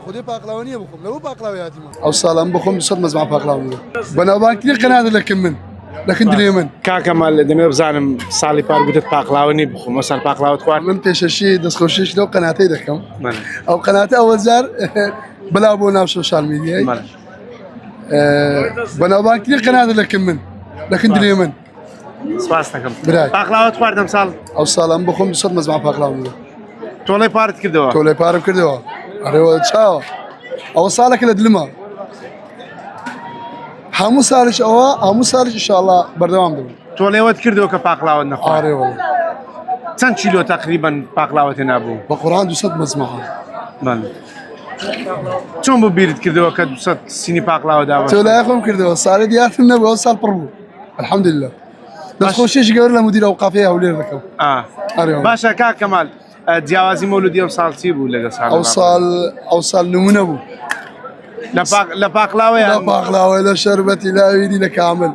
خودی باقلاوانیه بخوام لو باقلاویاتی ما او سالم بخوام صد مزمع باقلاوانیه بنابراین كثير قنادر لكن دنيا من كاكا مال دمي بزانم سالي بارغوت باقلاوني بخو مثلا باقلاوت خوار من بيششي دس خوشيش لو قناتي دكم او قناتي اول زار بلا ابو ناف سوشيال ميديا بنابراین كثير قنادر لكن دنيا من سپاسناکەم برای. باقلاوت خواردم ساڵ او سالم بخوام صد مزمع باقلاوانیه تۆڵەی پارت کردەوە تولي بارم كردوا اريو تشاو او سالك لدلما همو سالش ان شاء الله بردوام دو تۆڵێوەت کردەوە کە پاقلاوت نەخوارد اري والله چەند چیلۆ تقریبا پاقلاوت هێنابوو بقران 200 مزمعه چۆن بۆ بیرت کردەوە کە 200 سینی پاقلاوە داوە تولي اخوم كردوا صار ديات النبي وصل بربو الحمد لله بس خوشيش قال له مدير اوقافيه ولير ذكر اريو باشە کاک کەمال جیاوازی مەولودی ئەم ساڵ چی بوو لەگە ساڵ اوصل نمونه ابو لە پاقلاوەیان لا باقلاوه لا شربتي لا يدي لك عمل